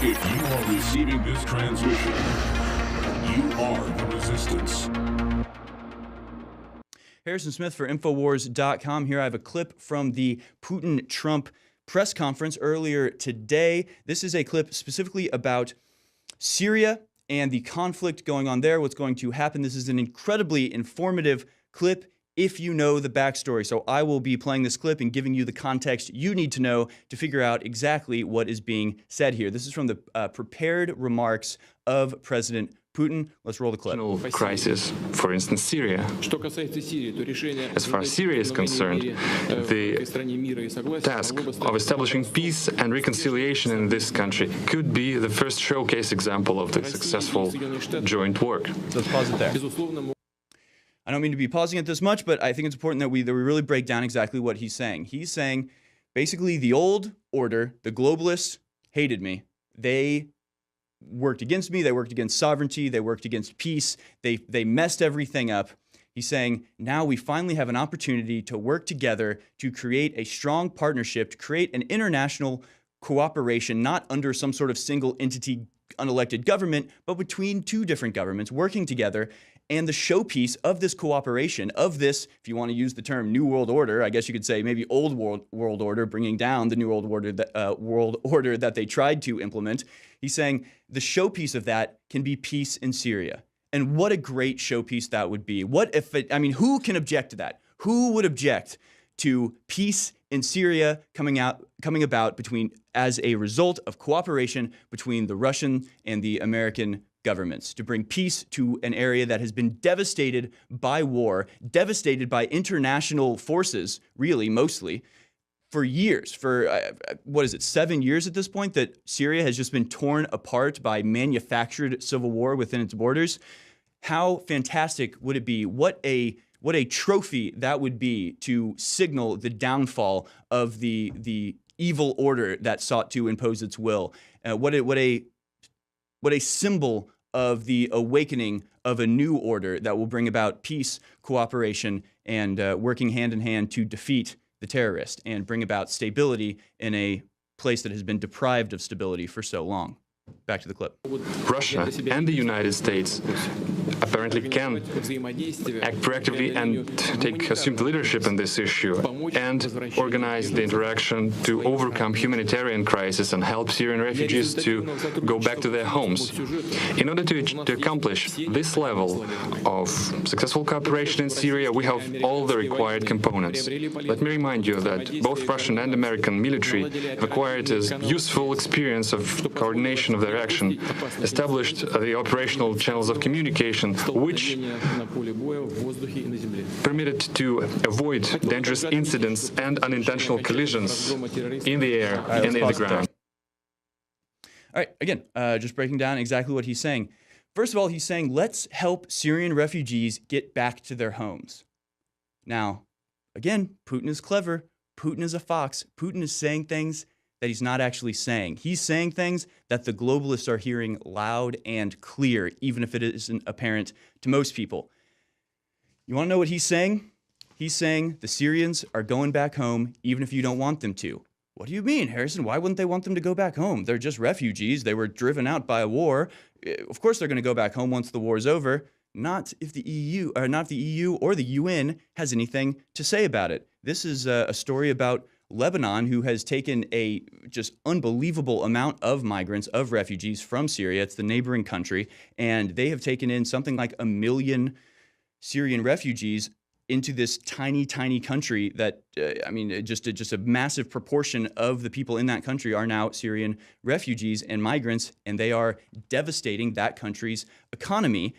If you are receiving this transmission, you are the resistance. Harrison Smith for Infowars.com. Here I have a clip from the Putin-Trump press conference earlier today. This is a clip specifically about Syria and the conflict going on there, what's going to happen. This is an incredibly informative clip if you know the backstory. So I will be playing this clip and giving you the context you need to know to figure out exactly what is being said here. This is from the prepared remarks of President Putin. Let's roll the clip. Crisis, for instance, Syria. As far as Syria is concerned, the task of establishing peace and reconciliation in this country could be the first showcase example of the successful joint work. Let's pause it there. I don't mean to be pausing it this much, but I think it's important that we really break down exactly what he's saying. He's saying basically the old order, the globalists hated me. They worked against me. They worked against sovereignty. They worked against peace. They messed everything up. He's saying now we finally have an opportunity to work together to create a strong partnership, to create an international cooperation, not under some sort of single entity unelected government, but between two different governments working together. And the showpiece of this cooperation, of this, if you want to use the term New World Order, I guess you could say maybe Old World Order, bringing down the New World Order that they tried to implement. He's saying the showpiece of that can be peace in Syria. And what a great showpiece that would be. What if it, I mean, who can object to that? Who would object to peace in Syria coming about as a result of cooperation between the Russian and the American governments, to bring peace to an area that has been devastated by war, devastated by international forces, really, mostly, for years, for, 7 years at this point, that Syria has just been torn apart by manufactured civil war within its borders. How fantastic would it be? What a trophy that would be to signal the downfall of the evil order that sought to impose its will. What a symbol of the awakening of a new order that will bring about peace, cooperation, and working hand in hand to defeat the terrorist and bring about stability in a place that has been deprived of stability for so long. Back to the clip. Russia and the United States apparently can act proactively and assume the leadership in this issue and organize the interaction to overcome humanitarian crisis and help Syrian refugees to go back to their homes. In order to accomplish this level of successful cooperation in Syria, we have all the required components. Let me remind you that both Russian and American military have acquired a useful experience of coordination of their action, established the operational channels of communication, which permitted to avoid dangerous incidents and unintentional collisions in the air and in the ground. All right, again, just breaking down exactly what he's saying. First of all, he's saying, let's help Syrian refugees get back to their homes. Now, again, Putin is clever. Putin is a fox. Putin is saying things that he's not actually saying. He's saying things that the globalists are hearing loud and clear, even if it isn't apparent to most people. You want to know what he's saying? He's saying the Syrians are going back home, even if you don't want them to. What do you mean, Harrison? Why wouldn't they want them to go back home? They're just refugees. They were driven out by a war. Of course they're going to go back home once the war is over. Not if the EU or the UN has anything to say about it. This is a story about Lebanon, who has taken a just unbelievable amount of migrants, of refugees from Syria. It's the neighboring country, and they have taken in something like 1 million Syrian refugees into this tiny, tiny country that, just a massive proportion of the people in that country are now Syrian refugees and migrants, and they are devastating that country's economy.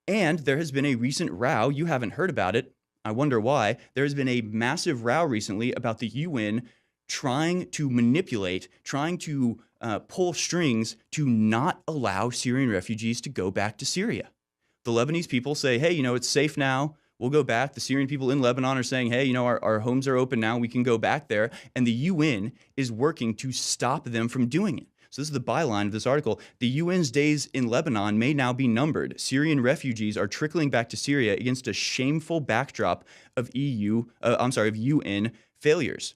And there has been a recent row. You haven't heard about it. I wonder why. There has been a massive row recently about the UN trying to manipulate, trying to pull strings to not allow Syrian refugees to go back to Syria. The Lebanese people say, hey, it's safe now. We'll go back. The Syrian people in Lebanon are saying, hey, our homes are open now. We can go back there. And the UN is working to stop them from doing it. So this is the byline of this article. The UN's days in Lebanon may now be numbered. Syrian refugees are trickling back to Syria against a shameful backdrop of UN failures.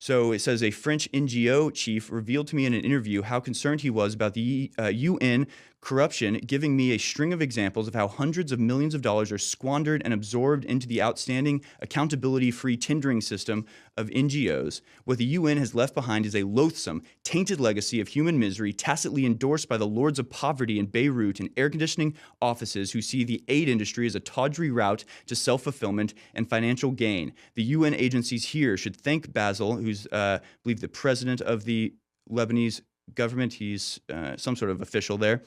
So it says a French NGO chief revealed to me in an interview how concerned he was about the UN corruption, giving me a string of examples of how hundreds of millions of dollars are squandered and absorbed into the outstanding accountability-free tendering system of NGOs. What the UN has left behind is a loathsome, tainted legacy of human misery tacitly endorsed by the lords of poverty in Beirut and air conditioning offices who see the aid industry as a tawdry route to self-fulfillment and financial gain. The UN agencies here should thank Basil, who's, I believe, the president of the Lebanese government. He's some sort of official there.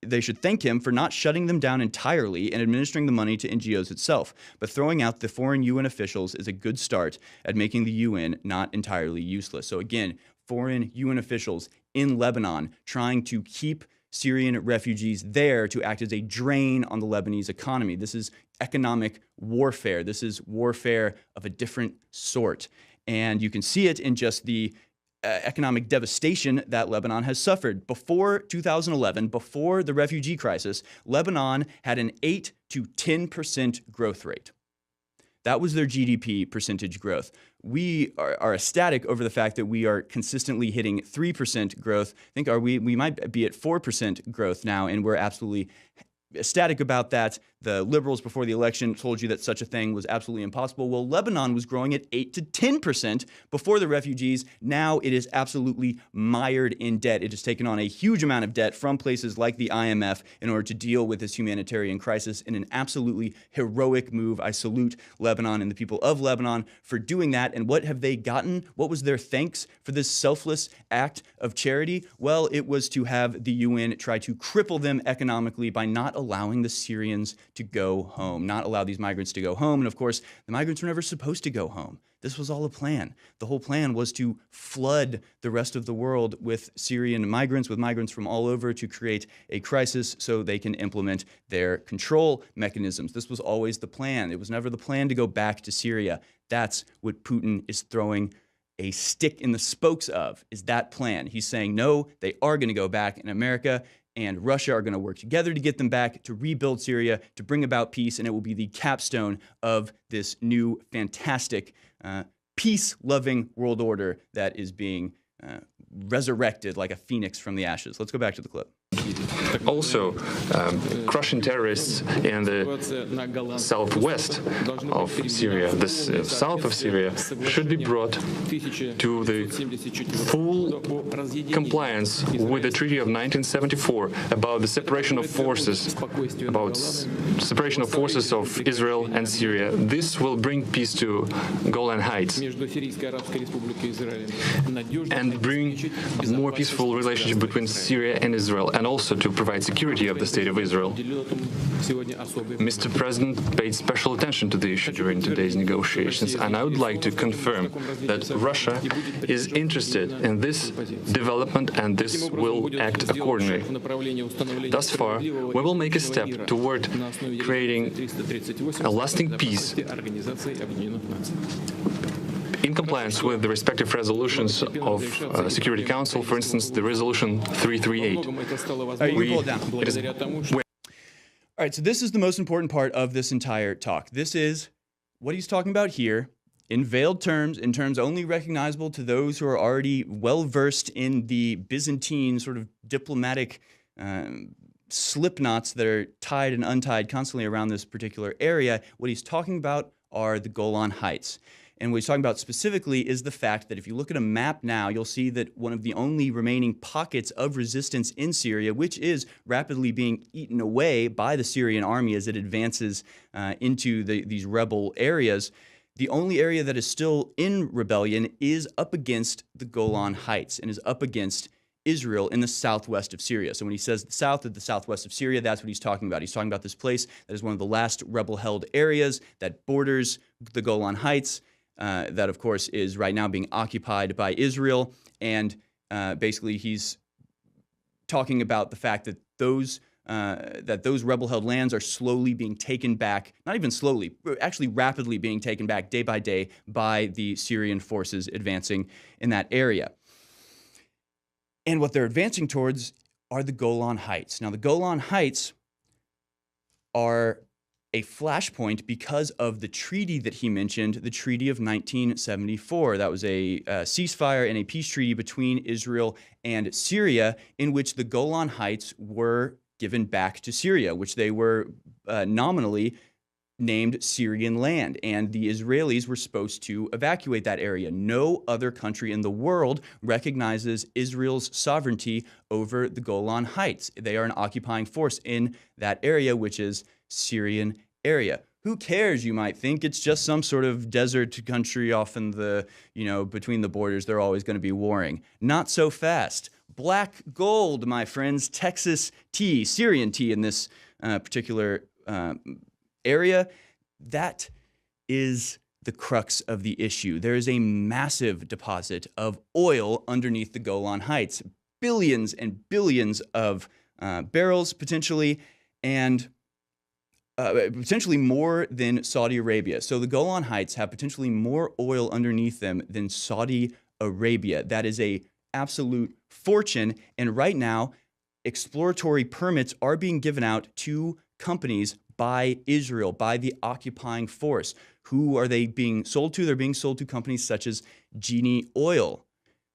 They should thank him for not shutting them down entirely and administering the money to NGOs itself. But throwing out the foreign UN officials is a good start at making the UN not entirely useless. So again, foreign UN officials in Lebanon trying to keep Syrian refugees there to act as a drain on the Lebanese economy. This is economic warfare. This is warfare of a different sort. And you can see it in just the economic devastation that Lebanon has suffered. Before 2011, before the refugee crisis, Lebanon had an 8 to 10% growth rate. That was their GDP percentage growth. We are ecstatic over the fact that we are consistently hitting 3% growth. I think we might be at 4% growth now, and we're absolutely ecstatic about that. The liberals before the election told you that such a thing was absolutely impossible. Well, Lebanon was growing at 8 to 10% before the refugees. Now it is absolutely mired in debt. It has taken on a huge amount of debt from places like the IMF in order to deal with this humanitarian crisis in an absolutely heroic move. I salute Lebanon and the people of Lebanon for doing that. And what have they gotten? What was their thanks for this selfless act of charity? Well, it was to have the UN try to cripple them economically by not allowing the Syrians to go home, not allow these migrants to go home. And of course, the migrants were never supposed to go home. This was all a plan. The whole plan was to flood the rest of the world with Syrian migrants, with migrants from all over, to create a crisis so they can implement their control mechanisms. This was always the plan. It was never the plan to go back to Syria. That's what Putin is throwing a stick in the spokes of, is that plan. He's saying, no, they are going to go back, and America and Russia are going to work together to get them back, to rebuild Syria, to bring about peace, and it will be the capstone of this new, fantastic, peace-loving world order that is being resurrected like a phoenix from the ashes. Let's go back to the clip. Also, crushing terrorists in the southwest of Syria, the south of Syria, should be brought to the full compliance with the Treaty of 1974 about the separation of forces, of Israel and Syria. This will bring peace to Golan Heights and bring a more peaceful relationship between Syria and Israel, and also to provide security of the State of Israel. Mr. President paid special attention to the issue during today's negotiations, and I would like to confirm that Russia is interested in this development, and this will act accordingly. Thus far, we will make a step toward creating a lasting peace in compliance with the respective resolutions of Security Council, for instance, the resolution 338. All right, so this is the most important part of this entire talk. This is what he's talking about here in veiled terms, in terms only recognizable to those who are already well-versed in the Byzantine sort of diplomatic slip knots that are tied and untied constantly around this particular area. What he's talking about are the Golan Heights. And what he's talking about specifically is the fact that if you look at a map now, you'll see that one of the only remaining pockets of resistance in Syria, which is rapidly being eaten away by the Syrian army as it advances into these rebel areas, the only area that is still in rebellion is up against the Golan Heights and is up against Israel in the southwest of Syria. So when he says the south of the southwest of Syria, that's what he's talking about. He's talking about this place that is one of the last rebel-held areas that borders the Golan Heights. That, of course, is right now being occupied by Israel. And basically, he's talking about the fact that those rebel-held lands are slowly being taken back, not even slowly, actually rapidly being taken back day by day by the Syrian forces advancing in that area. And what they're advancing towards are the Golan Heights. Now, the Golan Heights are a flashpoint because of the treaty that he mentioned, the Treaty of 1974. That was a ceasefire and a peace treaty between Israel and Syria, in which the Golan Heights were given back to Syria, which they were nominally named Syrian land, and the Israelis were supposed to evacuate that area. No other country in the world recognizes Israel's sovereignty over the Golan Heights. They are an occupying force in that area, which is Syrian area. Who cares, you might think? It's just some sort of desert country off in the, between the borders. They're always going to be warring. Not so fast. Black gold, my friends. Texas tea, Syrian tea in this particular area. That is the crux of the issue. There is a massive deposit of oil underneath the Golan Heights. Billions and billions of barrels, potentially, and potentially more than Saudi Arabia. So the Golan Heights have potentially more oil underneath them than Saudi Arabia. That is a absolute fortune. And right now, exploratory permits are being given out to companies by Israel, by the occupying force. Who are they being sold to? They're being sold to companies such as Genie Oil.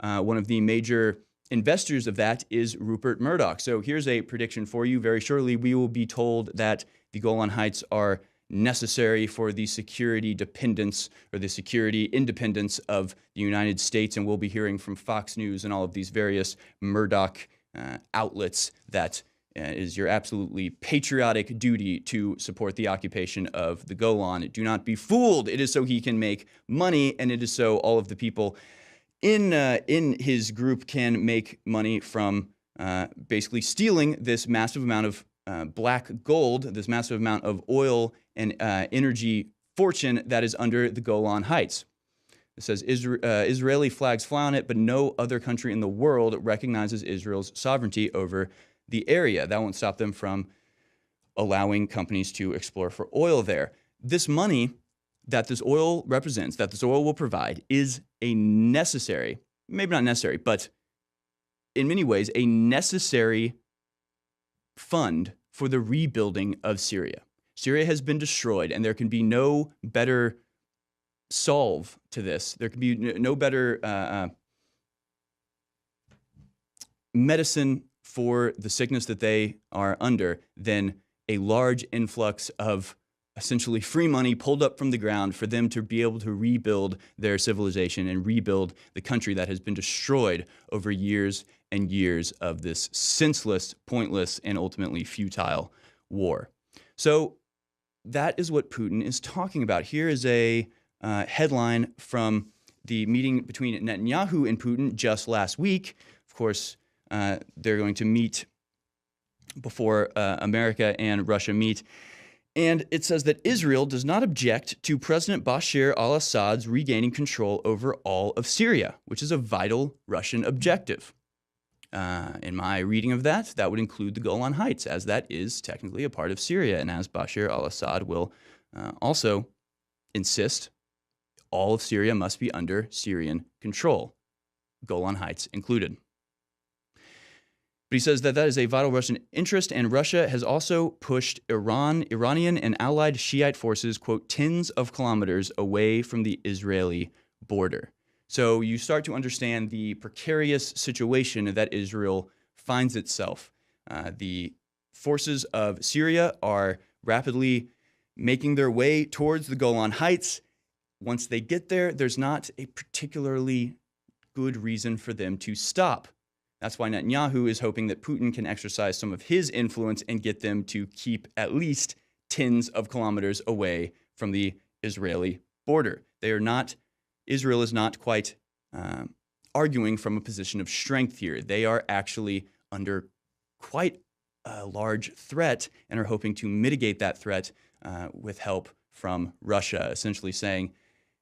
One of the major investors of that is Rupert Murdoch. So here's a prediction for you. Very shortly, we will be told that the Golan Heights are necessary for the security dependence or the security independence of the United States. And we'll be hearing from Fox News and all of these various Murdoch outlets that it is your absolutely patriotic duty to support the occupation of the Golan. Do not be fooled. It is so he can make money, and it is so all of the people in his group can make money from basically stealing this massive amount of black gold, this massive amount of oil and energy fortune that is under the Golan Heights. It says Israeli flags fly on it, but no other country in the world recognizes Israel's sovereignty over the area. That won't stop them from allowing companies to explore for oil there. This money that this oil represents, that this oil will provide, is a necessary, maybe not necessary, but in many ways, a necessary fund for the rebuilding of Syria. Syria has been destroyed, and there can be no better solve to this. There can be no better medicine for the sickness that they are under than a large influx of essentially free money pulled up from the ground for them to be able to rebuild their civilization and rebuild the country that has been destroyed over years and years of this senseless, pointless, and ultimately futile war. So that is what Putin is talking about. Here is a headline from the meeting between Netanyahu and Putin just last week. Of course, they're going to meet before America and Russia meet. And it says that Israel does not object to President Bashar al-Assad's regaining control over all of Syria, which is a vital Russian objective. In my reading of that, that would include the Golan Heights, as that is technically a part of Syria, and as Bashar al-Assad will also insist, all of Syria must be under Syrian control, Golan Heights included. But he says that that is a vital Russian interest, and Russia has also pushed Iranian and allied Shiite forces, quote, tens of kilometers away from the Israeli border. So you start to understand the precarious situation that Israel finds itself. The forces of Syria are rapidly making their way towards the Golan Heights. Once they get there, there's not a particularly good reason for them to stop. That's why Netanyahu is hoping that Putin can exercise some of his influence and get them to keep at least tens of kilometers away from the Israeli border. Israel is not quite arguing from a position of strength here. They are actually under quite a large threat and are hoping to mitigate that threat with help from Russia, essentially saying,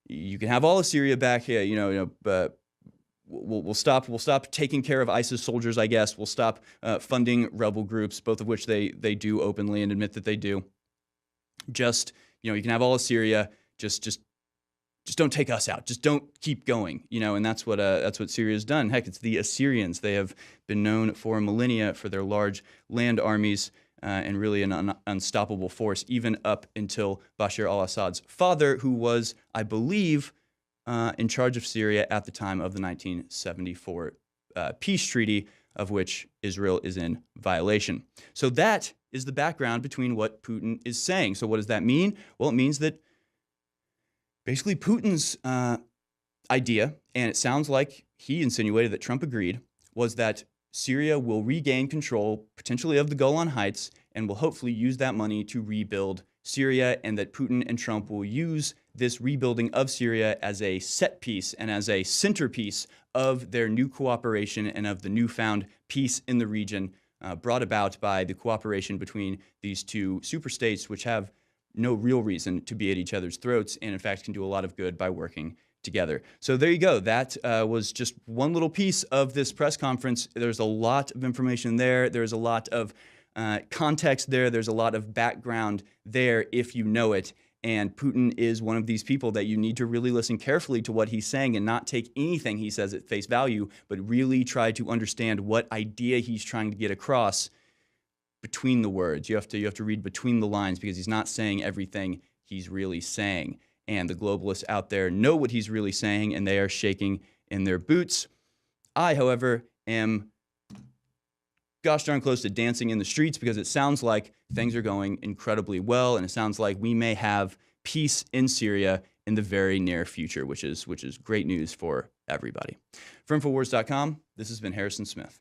you can have all of Syria back here, but we'll stop taking care of ISIS soldiers, I guess. We'll stop funding rebel groups, both of which they do openly and admit that they do. Just, you can have all of Syria. Just don't take us out. Just don't keep going. And that's what Syria's done. Heck, it's the Assyrians. They have been known for millennia for their large land armies and really an unstoppable force, even up until Bashar al-Assad's father, who was, I believe, in charge of Syria at the time of the 1974 peace treaty, of which Israel is in violation. So that is the background between what Putin is saying. So what does that mean? Well, it means that basically Putin's idea, and it sounds like he insinuated that Trump agreed, was that Syria will regain control, potentially of the Golan Heights, and will hopefully use that money to rebuild Syria, and that Putin and Trump will use this rebuilding of Syria as a set piece and as a centerpiece of their new cooperation and of the newfound peace in the region brought about by the cooperation between these two superstates, which have no real reason to be at each other's throats and, in fact, can do a lot of good by working together. So there you go. That was just one little piece of this press conference. There's a lot of information there. There's a lot of context there. There's a lot of background there if you know it. And Putin is one of these people that you need to really listen carefully to what he's saying and not take anything he says at face value, but really try to understand what idea he's trying to get across between the words. You have to read between the lines, because he's not saying everything he's really saying. And the globalists out there know what he's really saying, and they are shaking in their boots. I, however, am gosh darn close to dancing in the streets, because it sounds like things are going incredibly well, and it sounds like we may have peace in Syria in the very near future, which is great news for everybody. For Infowars.com, this has been Harrison Smith.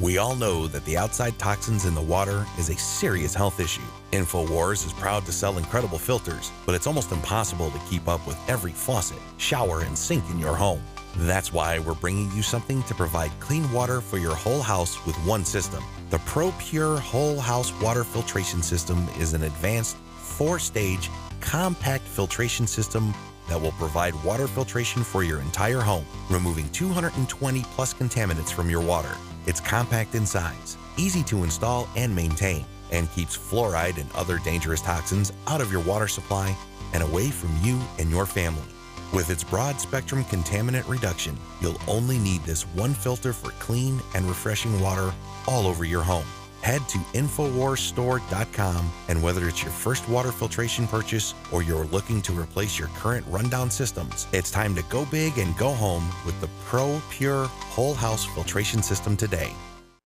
We all know that the outside toxins in the water is a serious health issue. InfoWars is proud to sell incredible filters, but it's almost impossible to keep up with every faucet, shower, and sink in your home. That's why we're bringing you something to provide clean water for your whole house with one system. The ProPure Whole House Water Filtration System is an advanced 4-stage compact filtration system that will provide water filtration for your entire home, removing 220 plus contaminants from your water. It's compact in size, easy to install and maintain, and keeps fluoride and other dangerous toxins out of your water supply and away from you and your family. With its broad spectrum contaminant reduction, you'll only need this one filter for clean and refreshing water all over your home. Head to InfoWarsStore.com, and whether it's your first water filtration purchase or you're looking to replace your current rundown systems, it's time to go big and go home with the ProPure Whole House Filtration System today.